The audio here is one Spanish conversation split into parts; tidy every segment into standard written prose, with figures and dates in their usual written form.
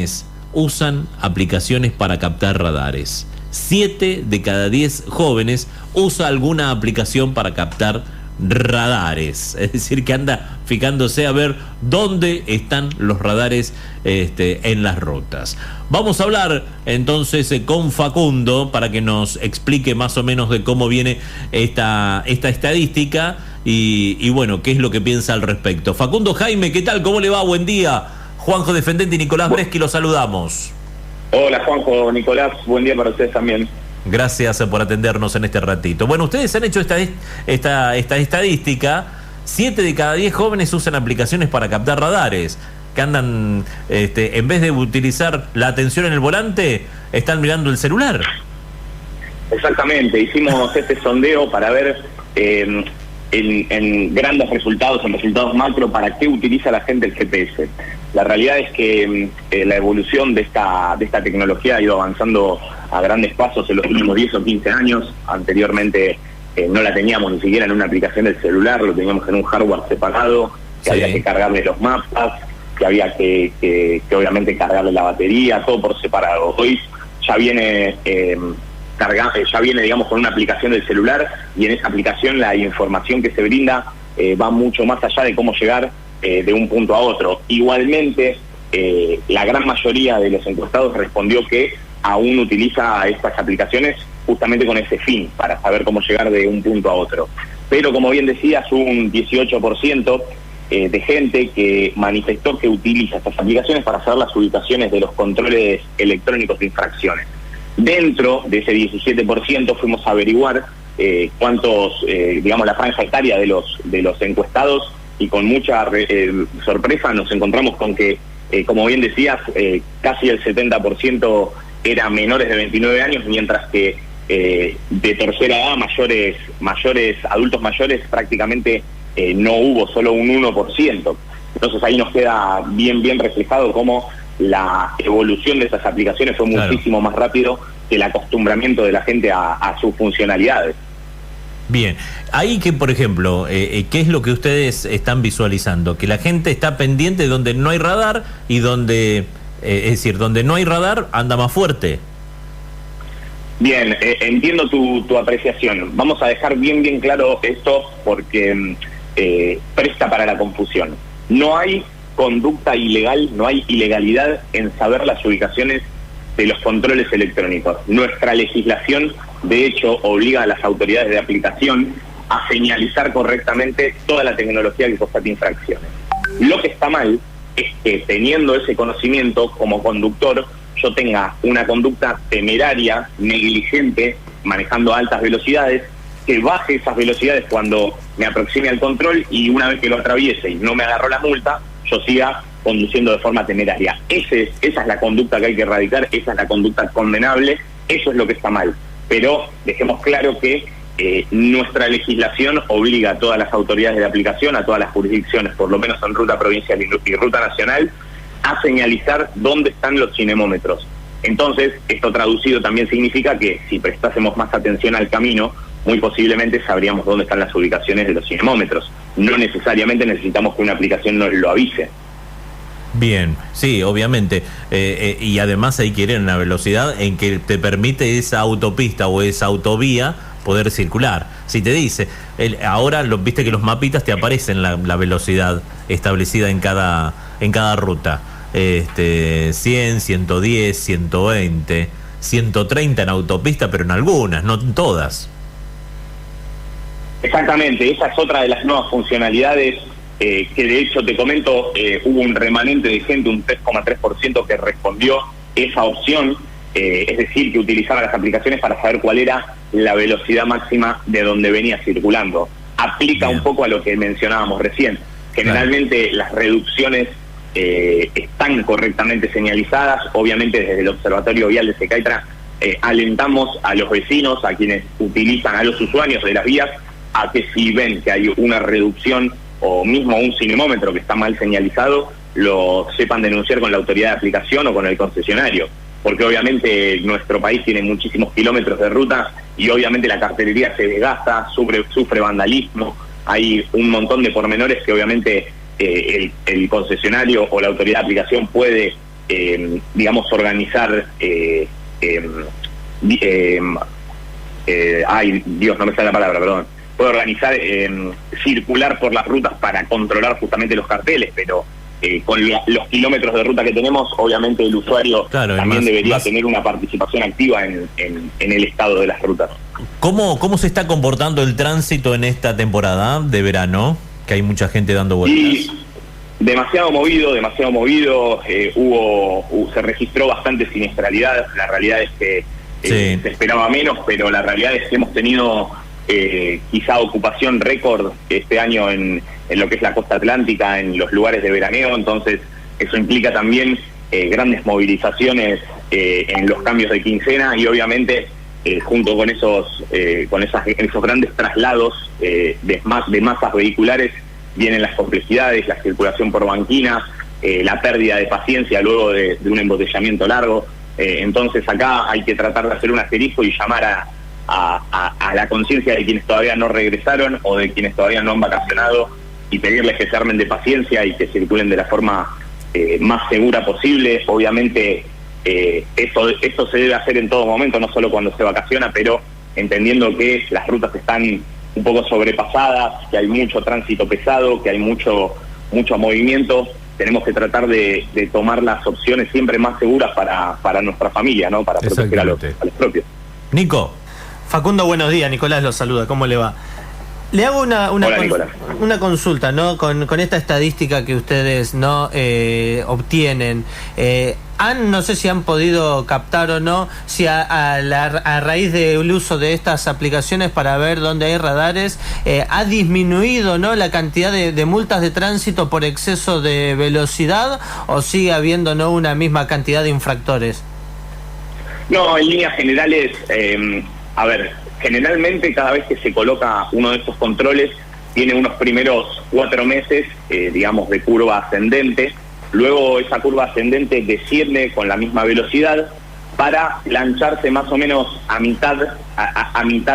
jóvenes usan aplicaciones para captar radares. 7 de cada 10 jóvenes usa alguna aplicación para captar radares. Es decir, que anda fijándose a ver dónde están los radares en las rutas. Vamos a hablar entonces con Facundo para que nos explique más o menos de cómo viene esta estadística y bueno, qué es lo que piensa al respecto. Facundo, Jaime, ¿qué tal? ¿Cómo le va? Buen día. Juanjo Defendente y Nicolás Breschi, los saludamos. Hola Juanjo, Nicolás, buen día para ustedes también. Gracias por atendernos en este ratito. Bueno, ustedes han hecho esta estadística. 7 de cada 10 jóvenes usan aplicaciones para captar radares, que andan, en vez de utilizar la atención en el volante, están mirando el celular. Exactamente, hicimos este sondeo para ver en grandes resultados, en resultados macro, para qué utiliza la gente el GPS. La realidad es que la evolución de esta tecnología ha ido avanzando a grandes pasos en los últimos 10 o 15 años. Anteriormente no la teníamos ni siquiera en una aplicación del celular, lo teníamos en un hardware separado, que había que cargarle los mapas, que había que obviamente cargarle la batería, todo por separado. Hoy ya viene digamos con una aplicación del celular, y en esa aplicación la información que se brinda va mucho más allá de cómo llegar de un punto a otro. Igualmente, la gran mayoría de los encuestados respondió que aún utiliza estas aplicaciones justamente con ese fin, para saber cómo llegar de un punto a otro. Pero como bien decías, un 18% de gente que manifestó que utiliza estas aplicaciones para saber las ubicaciones de los controles electrónicos de infracciones. Dentro de ese 17% fuimos a averiguar digamos, la franja etaria de los encuestados, y con mucha sorpresa nos encontramos con que, como bien decías, casi el 70% era menores de 29 años, mientras que de tercera edad, adultos mayores, prácticamente no hubo, solo un 1%. Entonces ahí nos queda bien reflejado cómo la evolución de esas aplicaciones fue muchísimo más rápido que el acostumbramiento de la gente a sus funcionalidades. Bien, ahí que por ejemplo, ¿qué es lo que ustedes están visualizando? Que la gente está pendiente de donde no hay radar y donde, es decir, donde no hay radar anda más fuerte. Bien, entiendo tu apreciación. Vamos a dejar bien claro esto porque presta para la confusión. No hay conducta ilegal, no hay ilegalidad en saber las ubicaciones de los controles electrónicos. Nuestra legislación, de hecho, obliga a las autoridades de aplicación a señalizar correctamente toda la tecnología que constata infracciones. Lo que está mal es que, teniendo ese conocimiento como conductor, yo tenga una conducta temeraria, negligente, manejando a altas velocidades, que baje esas velocidades cuando me aproxime al control, y una vez que lo atraviese y no me agarró la multa, yo siga conduciendo de forma temeraria. Esa es la conducta que hay que erradicar, esa es la conducta condenable, eso es lo que está mal. Pero dejemos claro que nuestra legislación obliga a todas las autoridades de aplicación, a todas las jurisdicciones, por lo menos en ruta provincial y ruta nacional, a señalizar dónde están los cinemómetros. Entonces, esto traducido también significa que si prestásemos más atención al camino, muy posiblemente sabríamos dónde están las ubicaciones de los cinemómetros. No necesariamente necesitamos que una aplicación nos lo avise. Bien, sí, obviamente, y además hay que ir en la velocidad en que te permite esa autopista o esa autovía poder circular. Si te dice, ahora viste que los mapitas te aparecen la velocidad establecida en cada ruta, 100, 110, 120, 130 en autopista, pero en algunas, no en todas. Exactamente, esa es otra de las nuevas funcionalidades. Que de hecho te comento, hubo un remanente de gente, un 3,3% que respondió esa opción, es decir, que utilizaba las aplicaciones para saber cuál era la velocidad máxima de donde venía circulando. Aplica un poco a lo que mencionábamos recién. Generalmente las reducciones están correctamente señalizadas. Obviamente desde el Observatorio Vial de Secaitra alentamos a los vecinos, a quienes utilizan, a los usuarios de las vías, a que si ven que hay una reducción o mismo un cinemómetro que está mal señalizado, lo sepan denunciar con la autoridad de aplicación o con el concesionario, porque obviamente nuestro país tiene muchísimos kilómetros de ruta y obviamente la cartelería se desgasta, sufre vandalismo, hay un montón de pormenores que obviamente el concesionario o la autoridad de aplicación puede digamos, organizar, ay, Dios, no me sale la palabra, perdón, puede organizar, circular por las rutas para controlar justamente los carteles, pero con los kilómetros de ruta que tenemos, obviamente el usuario también debería tener una participación activa en el estado de las rutas. ¿Cómo se está comportando el tránsito en esta temporada de verano? Que hay mucha gente dando vueltas. Y demasiado movido, se registró bastante siniestralidad. La realidad es que se esperaba menos, pero la realidad es que hemos tenido quizá ocupación récord este año en lo que es la costa atlántica, en los lugares de veraneo. Entonces eso implica también grandes movilizaciones en los cambios de quincena, y obviamente junto con esos grandes traslados de masas vehiculares vienen las complejidades, la circulación por banquina, la pérdida de paciencia luego de un embotellamiento largo. Entonces acá hay que tratar de hacer un asterisco y llamar a la conciencia de quienes todavía no regresaron o de quienes todavía no han vacacionado, y pedirles que se armen de paciencia y que circulen de la forma más segura posible. Obviamente esto se debe hacer en todo momento, no solo cuando se vacaciona, pero entendiendo que las rutas están un poco sobrepasadas, que hay mucho tránsito pesado, que hay mucho movimiento. Tenemos que tratar de tomar las opciones siempre más seguras para nuestra familia, ¿no? Para proteger a los propios. Nico. Facundo, buenos días. Nicolás lo saluda. ¿Cómo le va? Le hago una consulta, ¿no? Con esta estadística que ustedes no obtienen. No sé si han podido captar o no, si a raíz del uso de estas aplicaciones para ver dónde hay radares, ha disminuido, ¿no?, la cantidad de multas de tránsito por exceso de velocidad, o sigue habiendo, ¿no?, una misma cantidad de infractores. No, en líneas generales, generalmente cada vez que se coloca uno de estos controles tiene unos primeros 4 meses, digamos, de curva ascendente. Luego esa curva ascendente desciende con la misma velocidad para plancharse más o menos a mitad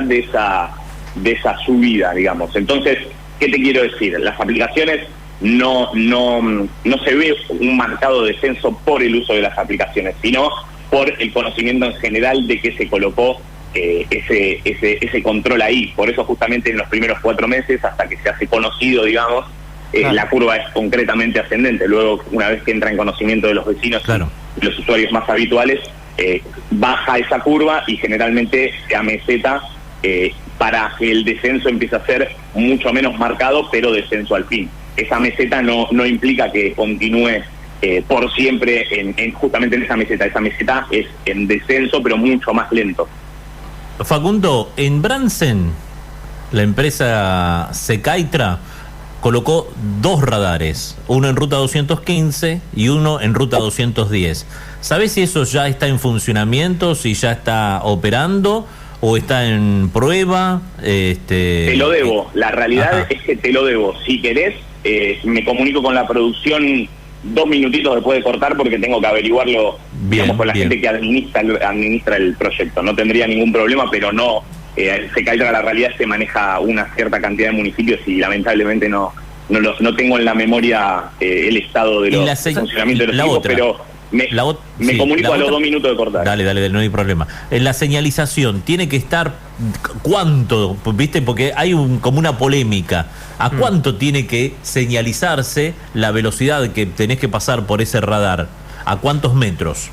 de esa subida, digamos. Entonces, ¿qué te quiero decir? Las aplicaciones no se ve un marcado descenso por el uso de las aplicaciones, sino por el conocimiento en general de que se colocó ese control ahí. Por eso justamente en los primeros 4 meses, hasta que se hace conocido, digamos, la curva es concretamente ascendente. Luego, una vez que entra en conocimiento de los vecinos y los usuarios más habituales, baja esa curva y generalmente se ameseta para que el descenso empiece a ser mucho menos marcado, pero descenso al fin. Esa meseta no implica que continúe por siempre justamente en esa meseta. Esa meseta es en descenso, pero mucho más lento. Facundo, en Bransen, la empresa Secaitra colocó 2 radares, uno en ruta 215 y uno en ruta 210. ¿Sabés si eso ya está en funcionamiento, si ya está operando o está en prueba? Te lo debo, la realidad es que te lo debo. Si querés, me comunico con la producción 2 minutitos después de cortar, porque tengo que averiguarlo, digamos, con la gente que administra el proyecto. No tendría ningún problema, pero no, Secaitra, la realidad es que maneja una cierta cantidad de municipios y lamentablemente no tengo en la memoria el estado de los funcionamientos de los equipos, pero me comunico a los 2 minutos de cortar. Dale, no hay problema. En la señalización tiene que estar, ¿cuánto? ¿Viste? Porque hay como una polémica. ¿A cuánto tiene que señalizarse la velocidad que tenés que pasar por ese radar? ¿A cuántos metros?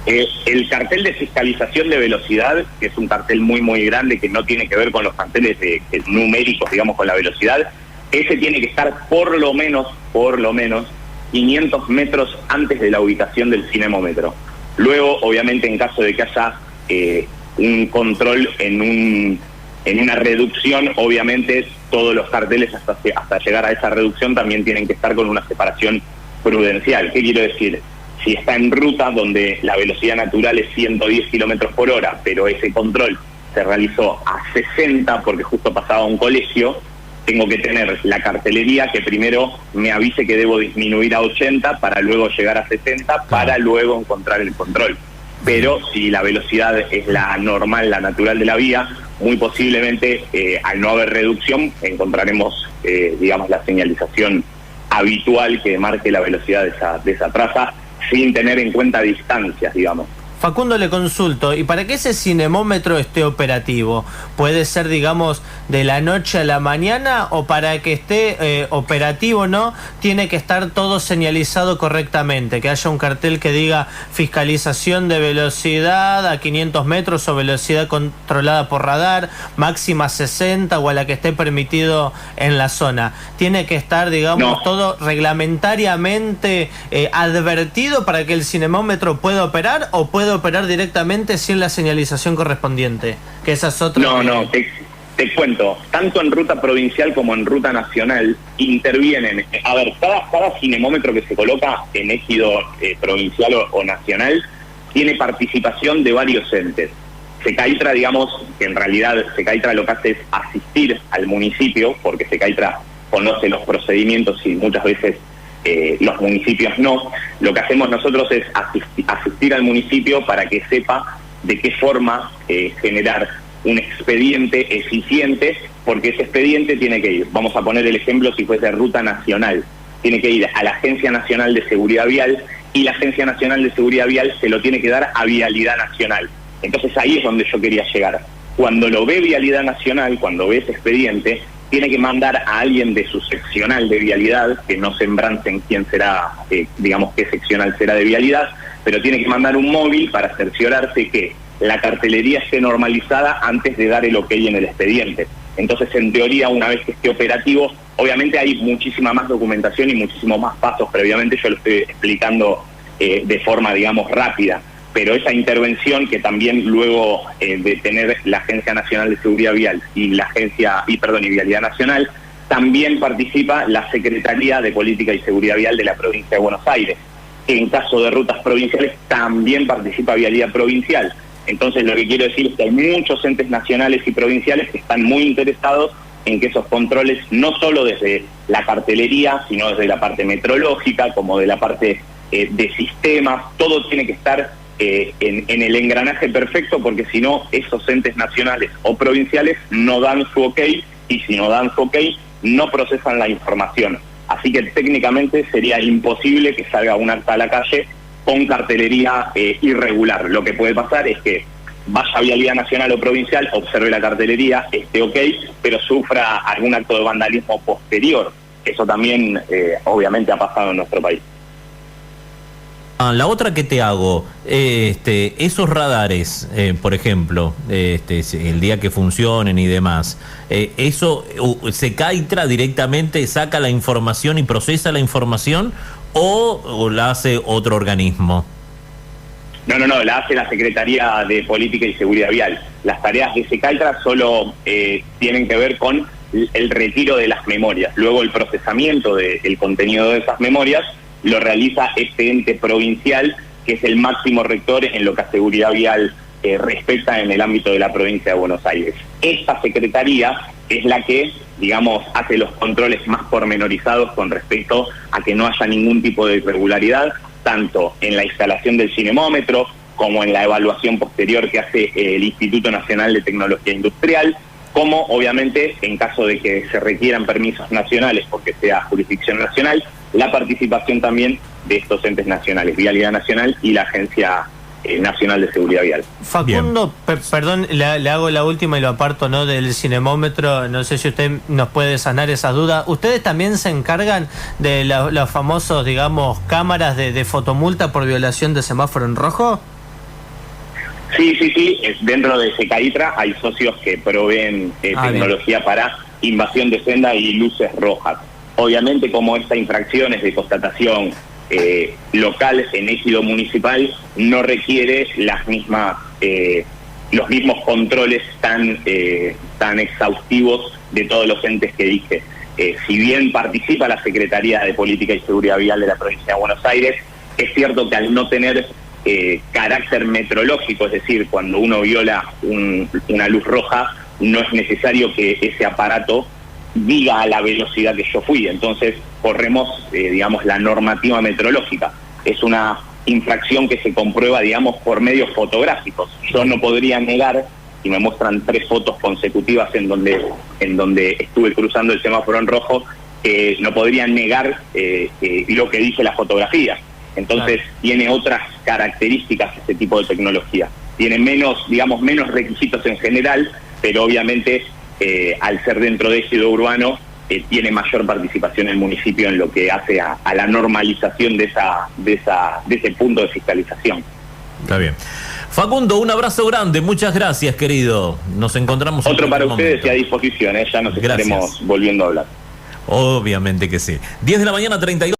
El cartel de fiscalización de velocidad, que es un cartel muy muy grande, que no tiene que ver con los carteles numéricos, digamos, con la velocidad, ese tiene que estar por lo menos 500 metros antes de la ubicación del cinemómetro. Luego, obviamente, en caso de que haya un control en una reducción, obviamente todos los carteles hasta llegar a esa reducción también tienen que estar con una separación prudencial. ¿Qué quiero decir? Si está en ruta donde la velocidad natural es 110 kilómetros por hora, pero ese control se realizó a 60 porque justo pasaba un colegio, tengo que tener la cartelería que primero me avise que debo disminuir a 80 para luego llegar a 60 para luego encontrar el control. Pero si la velocidad es la normal, la natural de la vía, muy posiblemente al no haber reducción encontraremos, digamos, la señalización habitual que marque la velocidad de esa traza. sin tener en cuenta distancias, digamos. Facundo, le consulto, ¿y para que ese cinemómetro esté operativo? ¿Puede ser, digamos, de la noche a la mañana, o para que esté operativo, no, tiene que estar todo señalizado correctamente? Que haya un cartel que diga fiscalización de velocidad a 500 metros o velocidad controlada por radar, máxima 60 o a la que esté permitido en la zona. ¿Tiene que estar, digamos, todo reglamentariamente advertido para que el cinemómetro pueda operar, o puede operar directamente sin la señalización correspondiente? Que esa es otra. No, te cuento, tanto en ruta provincial como en ruta nacional intervienen, a ver, cada cinemómetro que se coloca en ejido provincial o nacional tiene participación de varios entes. Secaitra, digamos, que en realidad Secaitra lo que hace es asistir al municipio, porque Secaitra conoce los procedimientos y muchas veces los municipios no. Lo que hacemos nosotros es asistir al municipio para que sepa de qué forma generar un expediente eficiente, porque ese expediente tiene que ir, vamos a poner el ejemplo si fuese ruta nacional, tiene que ir a la Agencia Nacional de Seguridad Vial, y la Agencia Nacional de Seguridad Vial se lo tiene que dar a Vialidad Nacional. Entonces ahí es donde yo quería llegar. Cuando lo ve Vialidad Nacional, cuando ve ese expediente, tiene que mandar a alguien de su seccional de vialidad, que no se embrancen quién será, digamos, qué seccional será de vialidad, pero tiene que mandar un móvil para cerciorarse que la cartelería esté normalizada antes de dar el ok en el expediente. Entonces, en teoría, una vez que esté operativo, obviamente hay muchísima más documentación y muchísimos más pasos previamente, yo lo estoy explicando de forma, digamos, rápida, pero esa intervención que también luego de tener la Agencia Nacional de Seguridad Vial y y Vialidad Nacional, también participa la Secretaría de Política y Seguridad Vial de la provincia de Buenos Aires. En caso de rutas provinciales también participa Vialidad Provincial. Entonces lo que quiero decir es que hay muchos entes nacionales y provinciales que están muy interesados en que esos controles, no solo desde la cartelería, sino desde la parte metrológica, como de la parte de sistemas, todo tiene que estar en el engranaje perfecto, porque si no, esos entes nacionales o provinciales no dan su ok, y si no dan su ok, no procesan la información. Así que técnicamente sería imposible que salga un acta a la calle con cartelería irregular. Lo que puede pasar es que vaya a Vialidad Nacional o Provincial, observe la cartelería, esté ok, pero sufra algún acto de vandalismo posterior. Eso también obviamente ha pasado en nuestro país. La otra que te hago, esos radares, por ejemplo, el día que funcionen y demás, ¿eso Secaitra directamente saca la información y procesa la información, o la hace otro organismo? No, la hace la Secretaría de Política y Seguridad Vial. Las tareas de Secaitra solo tienen que ver con el retiro de las memorias. Luego el procesamiento del contenido de esas memorias lo realiza este ente provincial, que es el máximo rector en lo que a seguridad vial respecta en el ámbito de la provincia de Buenos Aires. Esta secretaría es la que, digamos, hace los controles más pormenorizados con respecto a que no haya ningún tipo de irregularidad, tanto en la instalación del cinemómetro como en la evaluación posterior que hace el Instituto Nacional de Tecnología Industrial, como obviamente en caso de que se requieran permisos nacionales porque sea jurisdicción nacional, la participación también de estos entes nacionales, Vialidad Nacional y la Agencia Nacional de Seguridad Vial. Facundo, perdón, le hago la última y lo aparto, ¿no?, del cinemómetro. No sé si usted nos puede sanar esas dudas. ¿Ustedes también se encargan de los famosos, digamos, cámaras de fotomulta por violación de semáforo en rojo? Sí. Dentro de Secaitra hay socios que proveen tecnología para invasión de senda y luces rojas. Obviamente, como esta infracción es de constatación local en ejido municipal, no requiere los mismos controles tan exhaustivos de todos los entes que dije. Si bien participa la Secretaría de Política y Seguridad Vial de la provincia de Buenos Aires, es cierto que al no tener carácter metrológico, es decir, cuando uno viola una luz roja, no es necesario que ese aparato diga a la velocidad que yo fui. Entonces corremos, digamos, la normativa metrológica. Es una infracción que se comprueba, digamos, por medios fotográficos. Yo no podría negar, si me muestran 3 fotos consecutivas en donde estuve cruzando el semáforo en rojo, no podría negar lo que dice la fotografía. Entonces tiene otras características este tipo de tecnología. Tiene menos requisitos en general, pero obviamente al ser dentro de ejido urbano tiene mayor participación el municipio en lo que hace a la normalización de ese punto de fiscalización. Está bien. Facundo, un abrazo grande, muchas gracias, querido. Nos encontramos otro para ustedes momento. y a disposición, ya nos estaremos volviendo a hablar. Obviamente que sí. 10 de la mañana, 32.